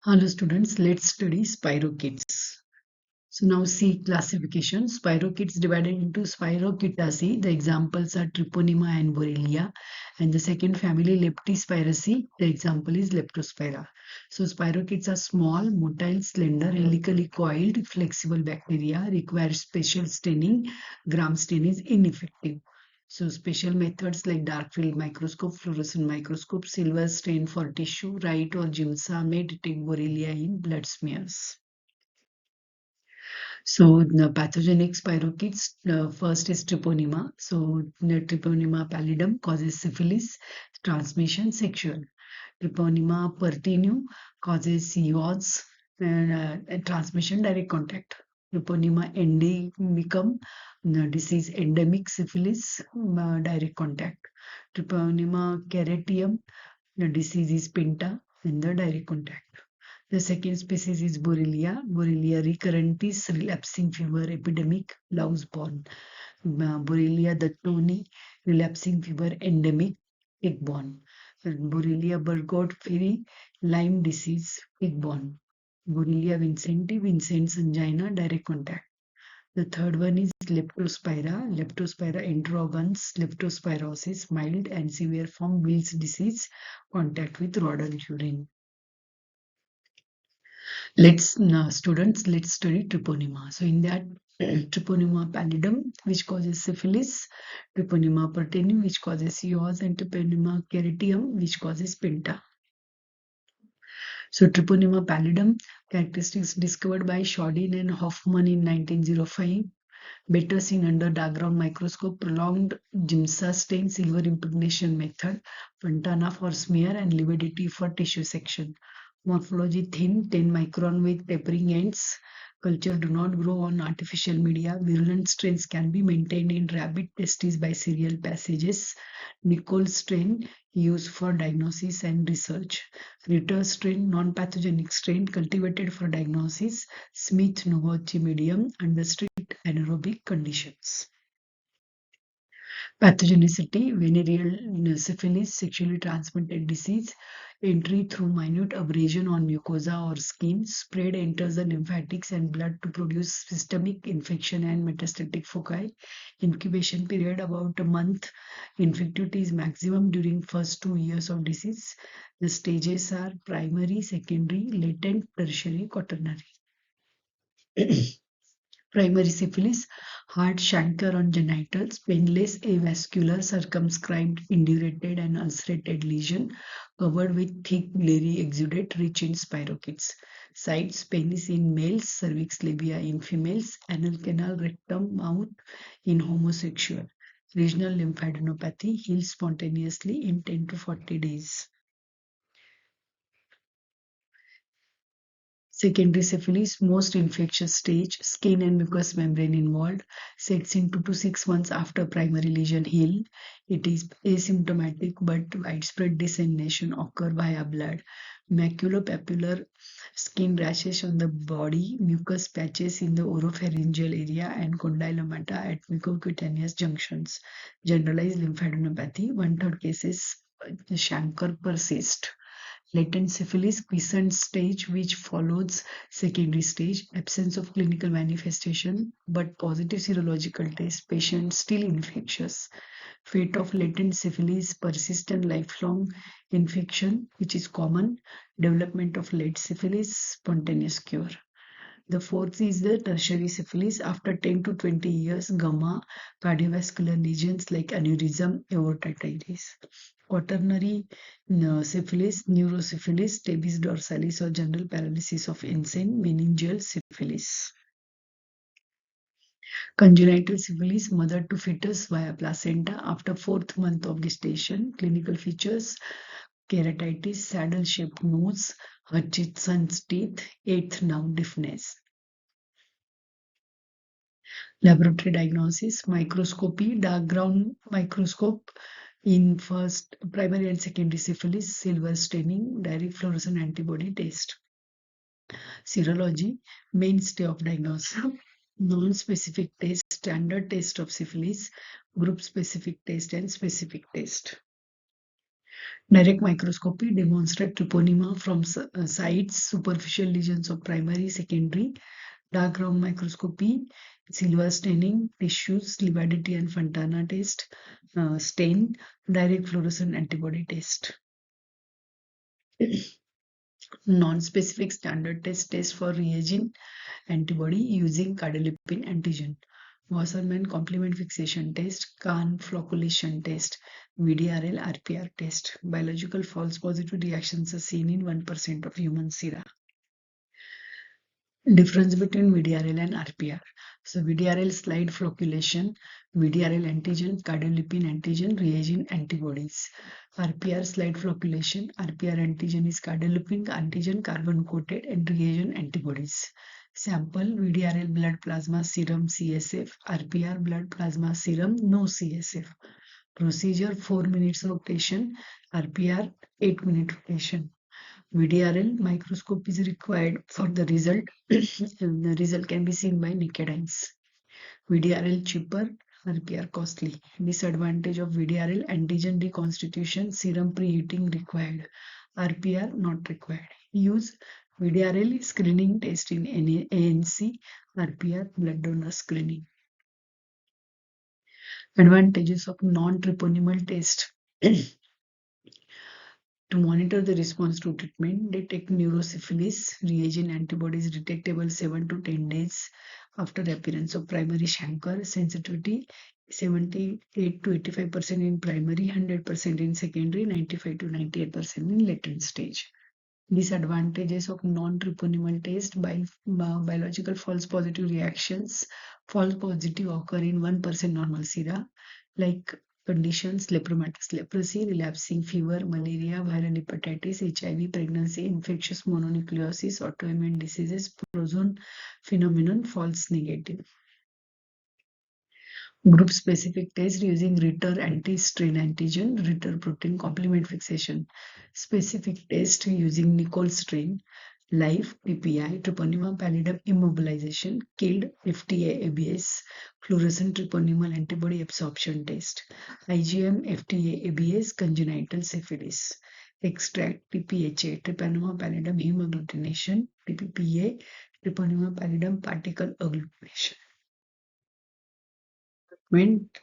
Hello students, let's study spirochetes. So now see classification. Spirochetes divided into Spirochetaceae. The examples are Treponema and Borrelia. And the second family Leptospiraceae. The example is Leptospira. So spirochetes are small, motile, slender, helically coiled, flexible bacteria. Require special staining. Gram stain is ineffective. So special methods like dark field microscope, fluorescent microscope, silver stain for tissue, right or GIMSA may detect Borrelia in blood smears. So the pathogenic spirochetes, first is treponema. So the treponema pallidum causes syphilis, transmission sexual. Treponema pertinue causes Physioth and transmission direct contact. Treponema endemicum, the disease endemic syphilis, direct contact. Treponema caretium, the disease is pinta, and the direct contact. The second species is Borrelia. Borrelia recurrentis, relapsing fever epidemic, louse-borne. Borrelia dattoni, relapsing fever endemic, pig-borne. Borrelia burgdorferi, Lyme disease, pig-borne. Borrelia vincenti, Vincent's angina, direct contact. The third one is Leptospira. Leptospira interrogans, leptospirosis, mild and severe form, Wills disease, contact with rodent urine. Let's now, students, let's study treponema. So in that, treponema pallidum, which causes syphilis, treponema pertenue, which causes Physioth, and treponema caretium, which causes pinta. So treponema pallidum, characteristics discovered by Shodin and Hoffman in 1905. Better seen under dark-ground microscope, prolonged GIMSA stain, silver impregnation method, Fontana for smear, and lividity for tissue section. Morphology thin, 10 micron with tapering ends. Culture do not grow on artificial media. Virulent strains can be maintained in rabbit testes by serial passages. Nicole strain used for diagnosis and research. Ritter strain, non-pathogenic strain cultivated for diagnosis. Smith-Noguchi medium under strict anaerobic conditions. Pathogenicity, venereal syphilis, sexually transmitted disease, entry through minute abrasion on mucosa or skin, spread enters the lymphatics and blood to produce systemic infection and metastatic foci. Incubation period about a month. Infectivity is maximum during first 2 years of disease. The stages are primary, secondary, latent, tertiary, quaternary. Primary syphilis, hard chancre on genitals, painless, avascular, circumscribed, indurated, and ulcerated lesion covered with thick, glary exudate rich in spirochetes. Sites, penis in males, cervix labia in females, anal canal, rectum, mouth in homosexual. Regional lymphadenopathy heals spontaneously in 10 to 40 days. Secondary syphilis, most infectious stage, skin and mucous membrane involved, sets in 2 to 6 months after primary lesion healed. It is asymptomatic but widespread dissemination occur via blood. Maculopapular skin rashes on the body, mucus patches in the oropharyngeal area, and condylomata at mucocutaneous junctions. Generalized lymphadenopathy, one-third cases chancre persist. Latent syphilis, quiescent stage which follows secondary stage, absence of clinical manifestation but positive serological test, patient still infectious. Fate of latent syphilis, persistent lifelong infection which is common, development of late syphilis, spontaneous cure. The fourth is the tertiary syphilis after 10 to 20 years, gamma, cardiovascular lesions like aneurysm, aortitis. Quaternary syphilis, neurosyphilis, tabes dorsalis or general paralysis of insane, meningeal syphilis. Congenital syphilis, mother to fetus via placenta after 4th month of gestation. Clinical features, keratitis, saddle-shaped nose, Hutchinson's teeth, 8th nerve deafness. Laboratory diagnosis, microscopy, dark ground microscope in first primary and secondary syphilis, silver staining, direct fluorescent antibody test. Serology, mainstay of diagnosis. Non-specific test, standard test of syphilis, group specific test and specific test. Direct microscopy demonstrate treponema from sites, superficial lesions of primary, secondary. Dark ground microscopy, silver staining, tissues, lividity and Fontana test, stain, direct fluorescent antibody test. Non-specific standard test for reagent antibody using cadolipin antigen. Wassermann complement fixation test, Kahn flocculation test, VDRL RPR test. Biological false positive reactions are seen in 1% of human sera. Difference between VDRL and RPR. So VDRL slide flocculation, VDRL antigen, cadolipin antigen, reagent antibodies. RPR slide flocculation, RPR antigen is cadolipin antigen carbon coated and reagent antibodies. Sample VDRL blood plasma serum CSF, RPR blood plasma serum no CSF. Procedure 4 minutes rotation, RPR 8-minute rotation. VDRL microscope is required for the result. The result can be seen by naked eyes. VDRL cheaper, RPR costly. Disadvantage of VDRL antigen reconstitution, serum preheating required. RPR not required. Use VDRL screening test in ANC, RPR blood donor screening. Advantages of non-treponemal test. To monitor the response to treatment, detect neurosyphilis, reagent antibodies detectable 7 to 10 days after appearance of primary chancre, sensitivity 78 to 85% in primary, 100% in secondary, 95 to 98% in latent stage. Disadvantages of non-treponemal test by biological false positive reactions. False positive occur in 1% normal sera, like conditions lepromatous leprosy, relapsing fever, malaria, viral hepatitis, HIV, pregnancy, infectious mononucleosis, autoimmune diseases, prozone phenomenon, false negative. Group specific test using Ritter anti-strain antigen, Ritter protein complement fixation. Specific test using Nicole strain, live PPI, Treponema pallidum immobilization, killed FTA ABS, fluorescent treponemal antibody absorption test, IgM FTA ABS, congenital syphilis. Extract TPHA, Treponema pallidum hemagglutination, TPPA, Treponema pallidum particle agglutination.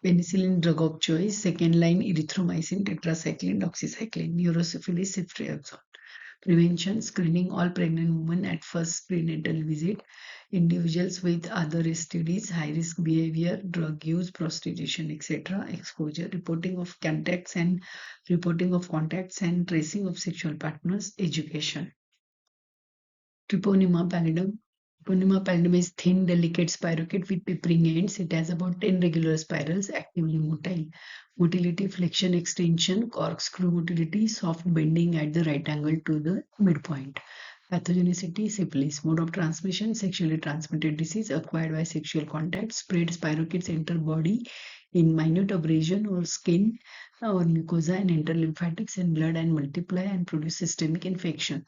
Penicillin drug of choice, second line erythromycin, tetracycline, doxycycline, neurosyphilis, ceftriaxone. Prevention, screening all pregnant women at first prenatal visit, individuals with other STDs, high risk behavior, drug use, prostitution, etc., exposure, reporting of contacts and tracing of sexual partners, education. Treponema pallidum. Treponema pallidum is thin, delicate spirochete with tapering ends. It has about 10 regular spirals, actively motile. Motility, flexion, extension, corkscrew motility, soft bending at the right angle to the midpoint. Pathogenicity, syphilis. Mode of transmission, sexually transmitted disease acquired by sexual contact. Spread spirochetes enter body in minute abrasion or skin or mucosa and enter lymphatics and blood and multiply and produce systemic infection.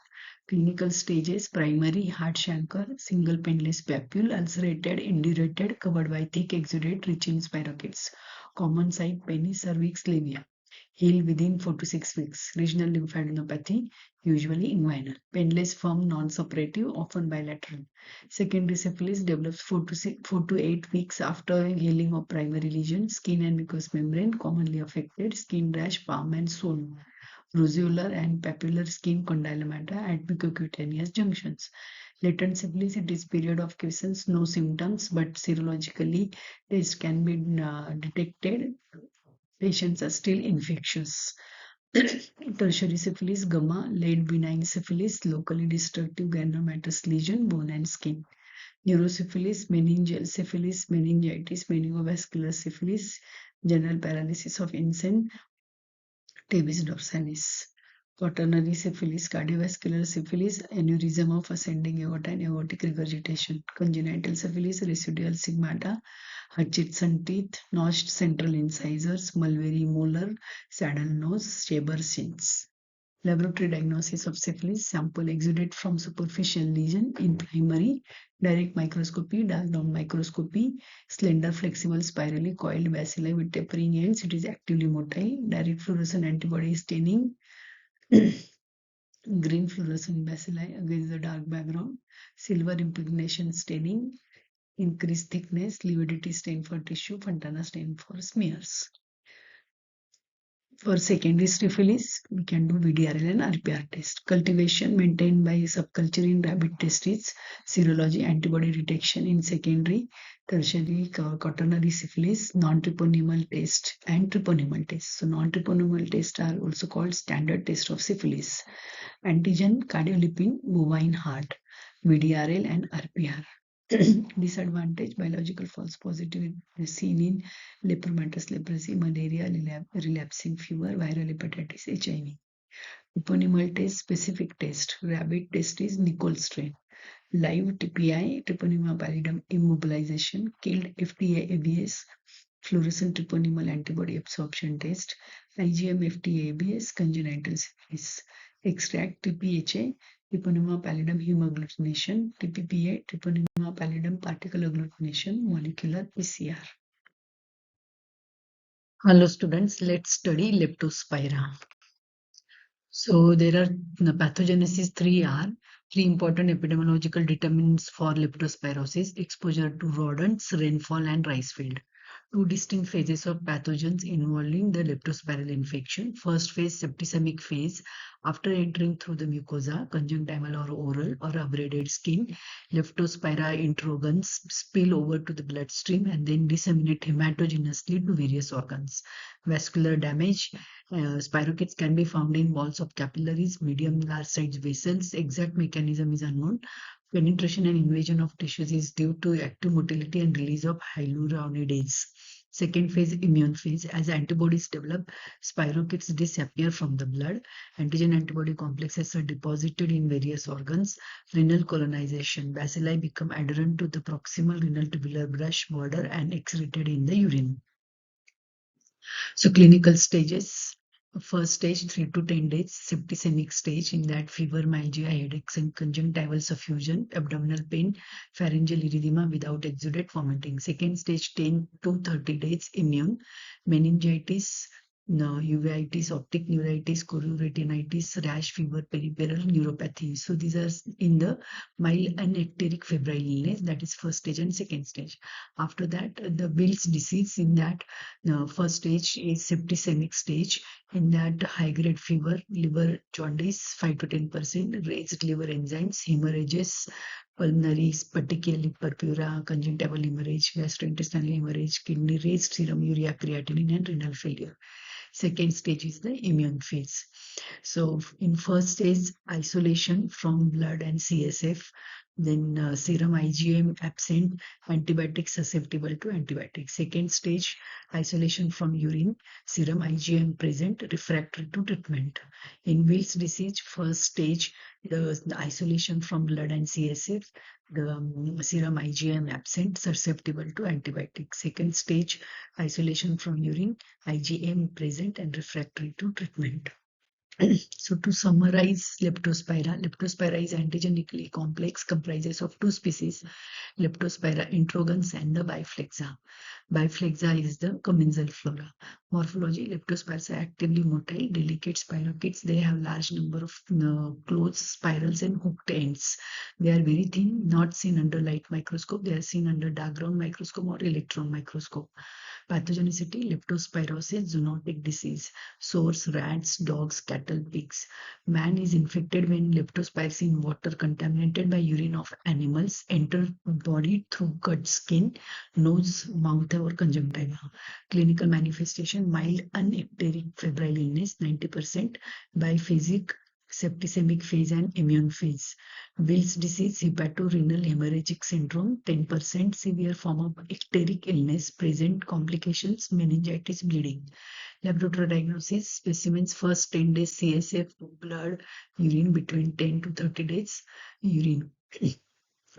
Clinical stages, primary heart chancre, single painless papule, ulcerated, indurated, covered by thick exudate rich in spirochetes. Common site, penis, cervix, labia. Heal within 4 to 6 weeks. Regional lymphadenopathy, usually inguinal. Painless, firm, non-suppurative, often bilateral. Secondary syphilis develops 4 to 8 weeks after healing of primary lesion. Skin and mucous membrane commonly affected. Skin rash, palm and sole. Roseolar and papular skin condylomata at mucocutaneous junctions. Latent syphilis, it is period of quiescence, no symptoms, but serologically test can be detected. Patients are still infectious. Tertiary syphilis, gamma, late benign syphilis, locally destructive granulomatous lesion, bone and skin. Neurosyphilis, meningeal syphilis, meningitis, meningovascular syphilis, general paralysis of insect, tabes dorsalis. Quaternary syphilis, cardiovascular syphilis, aneurysm of ascending aorta and aortic regurgitation. Congenital syphilis, residual stigmata, Hutchinson teeth, notched central incisors, mulberry molar, saddle nose, Shaber shins. Laboratory diagnosis of syphilis: sample exudate from superficial lesion in primary, direct microscopy, dark down microscopy, slender, flexible, spirally coiled bacilli with tapering ends. It is actively motile. Direct fluorescent antibody staining, green fluorescent bacilli against the dark background, silver impregnation staining, increased thickness, lividity stain for tissue, Fontana stain for smears. For secondary syphilis, we can do VDRL and RPR test. Cultivation maintained by subculture in rabbit testes. Serology antibody detection in secondary, tertiary, quaternary syphilis. Non-treponemal test and treponemal test. So non-treponemal tests are also called standard test of syphilis. Antigen, cardiolipin, bovine heart, VDRL and RPR. Disadvantage: biological false positive is seen in lepromatous leprosy, malaria, relapsing fever, viral hepatitis, HIV. Treponemal test, specific test. Rabbit test is Nicole strain. Live TPI, Treponema pallidum immobilization, killed FDA ABS, fluorescent treponemal antibody absorption test, IgM FDA ABS, congenital syphilis. Extract TPHA, Treponema pallidum hemagglutination, TPPA, Treponema pallidum particle agglutination, molecular PCR. Hello students, let's study Leptospira. So there are the pathogenesis three important epidemiological determinants for leptospirosis: exposure to rodents, rainfall, and rice field. Two distinct phases of pathogens involving the leptospiral infection. First phase, septicemic phase. After entering through the mucosa, conjunctival or oral or abraded skin, leptospira introgons spill over to the bloodstream and then disseminate hematogenously to various organs. Vascular damage: spirochetes can be found in walls of capillaries, medium large sized vessels. Exact mechanism is unknown. Penetration and invasion of tissues is due to active motility and release of hyaluronidase. Second phase, immune phase. As antibodies develop, spirochetes disappear from the blood. Antigen antibody complexes are deposited in various organs. Renal colonization. Bacilli become adherent to the proximal renal tubular brush border and excreted in the urine. So clinical stages: first stage 3 to 10 days, septicemic stage. In that, fever, myalgia, headaches, and conjunctival suffusion, abdominal pain, pharyngeal erythema without exudate, vomiting. Second stage 10 to 30 days, immune, meningitis, no, uveitis, optic neuritis, chorioretinitis, rash, fever, peripheral neuropathy. So these are in the mild and ecteric febrile illness. That is first stage and second stage. After that, the Bill's disease. In that, first stage is septicemic stage. In that, high-grade fever, liver jaundice 5 to 10%, raised liver enzymes, hemorrhages, pulmonary, particularly purpura, conjunctival hemorrhage, gastrointestinal hemorrhage, kidney, raised serum urea creatinine, and renal failure. Second stage is the immune phase. So in first stage, isolation from blood and CSF, then serum IgM absent, antibiotic susceptible to antibiotics. Second stage, isolation from urine, serum IgM present, refractory to treatment. In Wills disease, first stage, the isolation from blood and CSF, the serum IgM absent, susceptible to antibiotics. Second stage, isolation from urine, IgM present and refractory to treatment. So to summarize Leptospira is antigenically complex, comprises of two species, Leptospira introgans and the biflexa. Biflexa is the commensal flora. Morphology: Leptospiras are actively motile, delicate spirochetes. They have large number of closed spirals and hooked ends. They are very thin, not seen under light microscope. They are seen under dark ground microscope or electron microscope. Pathogenicity: leptospirosis, zoonotic disease. Source: rats, dogs, cattle, pigs. Man is infected when leptospirosis in water contaminated by urine of animals enter body through cut skin, nose, mouth, or conjunctiva. Clinical manifestation: mild unecteric febrile illness 90%, biphasic septicemic phase and immune phase. Wills disease, hepatorenal hemorrhagic syndrome 10%, severe form of ecteric illness, present complications, meningitis, bleeding. Laboratory diagnosis: specimens first 10 days CSF, blood, urine between 10 to 30 days, urine.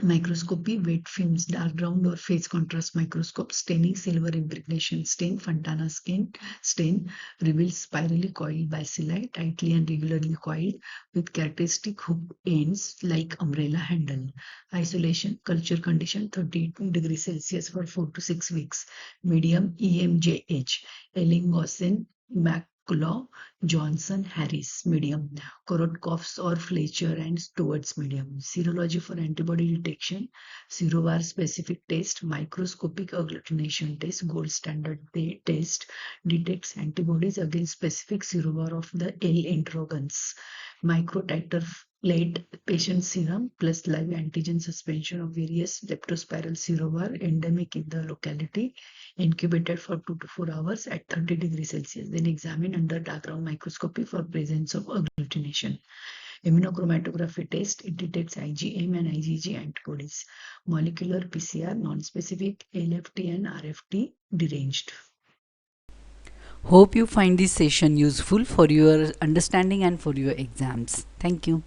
Microscopy, wet films, dark ground or phase contrast microscope, staining, silver impregnation stain, Fontana stain reveals spirally coiled bacilli, tightly and regularly coiled with characteristic hook ends like umbrella handle. Isolation, culture condition 32 degrees Celsius for 4 to 6 weeks. Medium EMJH, Ellingshausen, McCullough, Johnson, Harris, medium. Korotkov or Fletcher and Stewart's medium. Serology for antibody detection, serovar specific test, microscopic agglutination test, gold standard test detects antibodies against specific serovar of the L interrogans. Microtiter plate patient serum plus live antigen suspension of various leptospiral serovar endemic in the locality, incubated for 2 to 4 hours at 30 degrees Celsius. Then examine under dark ground microscopy for presence of agglutination. Immunochromatography test, it detects IgM and IgG antibodies. Molecular PCR, non-specific LFT and RFT deranged. Hope you find this session useful for your understanding and for your exams. Thank you.